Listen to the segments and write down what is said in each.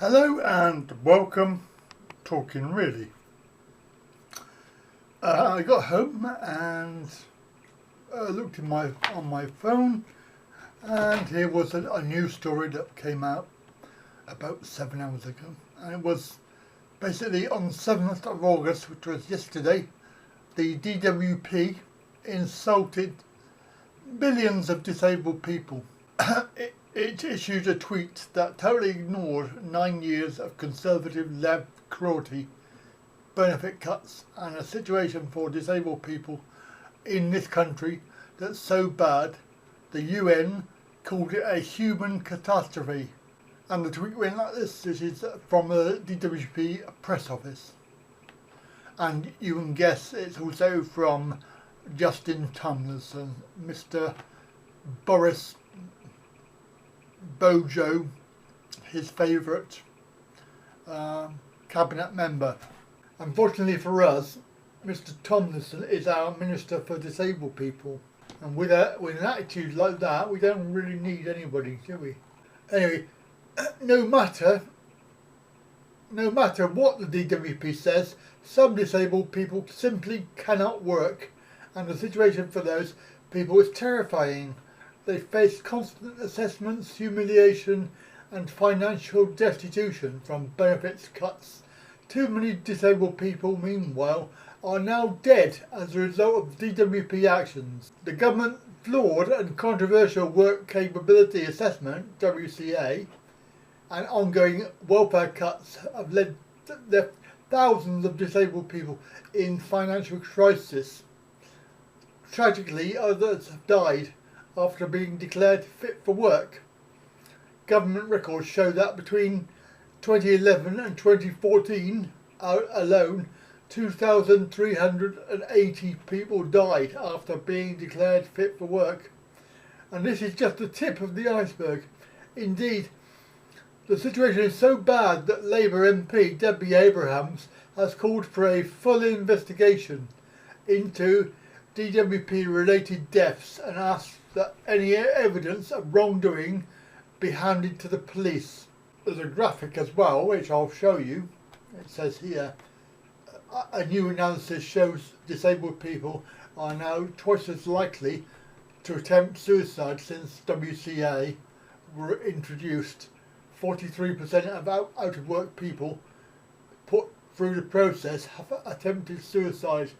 Hello and welcome, Talkin really. I got home and looked on my phone, and here was a news story that came out about 7 hours ago. And it was basically on the 7th of August, which was yesterday, the DWP insulted millions of disabled people. It issued a tweet that totally ignored 9 years of Conservative led cruelty, benefit cuts, and a situation for disabled people in this country that's so bad the UN called it a human catastrophe. And the tweet went like this. This is from the DWP press office. And you can guess it's also from Justin Tomlinson, Mr. Boris Bojo, his favourite cabinet member. Unfortunately for us, Mr. Tomlinson is our Minister for Disabled People, and with an attitude like that, we don't really need anybody, do we? Anyway, no matter what the DWP says, some disabled people simply cannot work, and the situation for those people is terrifying. They face constant assessments, humiliation and financial destitution from benefits cuts. Too many disabled people, meanwhile, are now dead as a result of DWP actions. The government flawed and controversial Work Capability Assessment, WCA, and ongoing welfare cuts have left thousands of disabled people in financial crisis. Tragically, others have died after being declared fit for work. Government records show that between 2011 and 2014 alone, 2,380 people died after being declared fit for work. And this is just the tip of the iceberg. Indeed, the situation is so bad that Labour MP Debbie Abrahams has called for a full investigation into DWP related deaths and asked that any evidence of wrongdoing be handed to the police. There's a graphic as well, which I'll show you. It says here, a new analysis shows disabled people are now twice as likely to attempt suicide since WCA were introduced. 43% of out of work people put through the process have attempted suicide.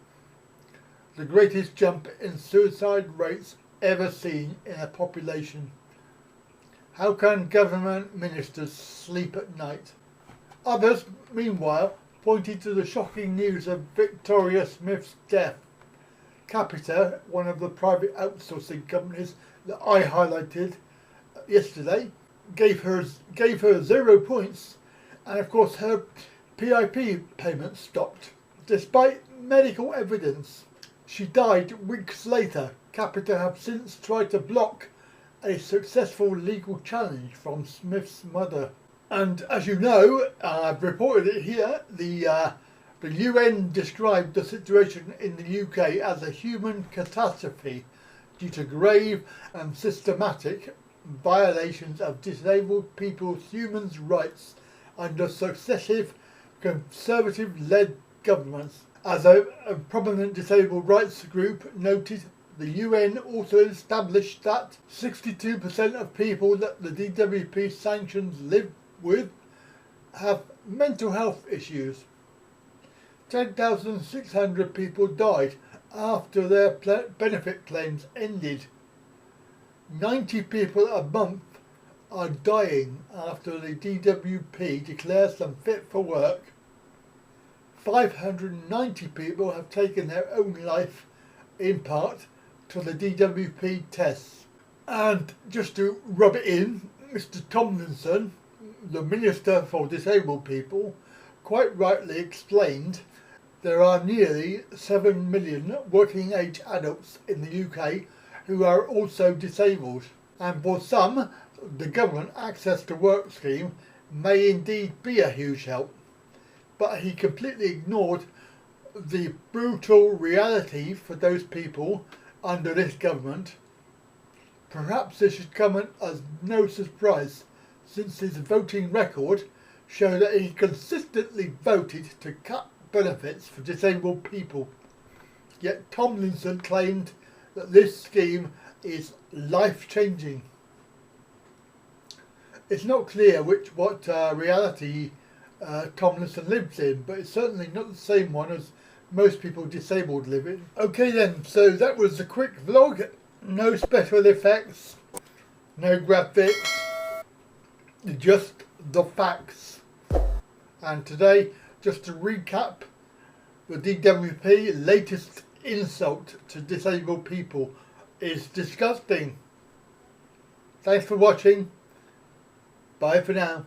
The greatest jump in suicide rates ever seen in a population. How can government ministers sleep at night? Others, meanwhile, pointed to the shocking news of Victoria Smith's death. Capita, one of the private outsourcing companies that I highlighted yesterday, gave her 0 points, and of course her PIP payment stopped. Despite medical evidence, she died weeks later. Capita have since tried to block a successful legal challenge from Smith's mother. And as you know, I've reported it here, the UN described the situation in the UK as a human catastrophe due to grave and systematic violations of disabled people's human rights under successive Conservative-led governments. As a prominent disabled rights group noted, the UN also established that 62% of people that the DWP sanctions live with have mental health issues. 10,600 people died after their benefit claims ended. 90 people a month are dying after the DWP declares them fit for work. 590 people have taken their own life, in part to the DWP tests. And just to rub it in, Mr. Tomlinson, the Minister for Disabled People, quite rightly explained there are nearly 7 million working age adults in the UK who are also disabled. And for some, the government access to work scheme may indeed be a huge help. But he completely ignored the brutal reality for those people under this government. Perhaps this should come as no surprise, since his voting record show that he consistently voted to cut benefits for disabled people. Yet Tomlinson claimed that this scheme is life-changing. It's not clear what reality Tomlinson lives in, but it's certainly not the same one as most people disabled live in. Okay then, so that was a quick vlog. No special effects, no graphics, just the facts. And today, just to recap, the DWP latest insult to disabled people is disgusting. Thanks for watching. Bye for now.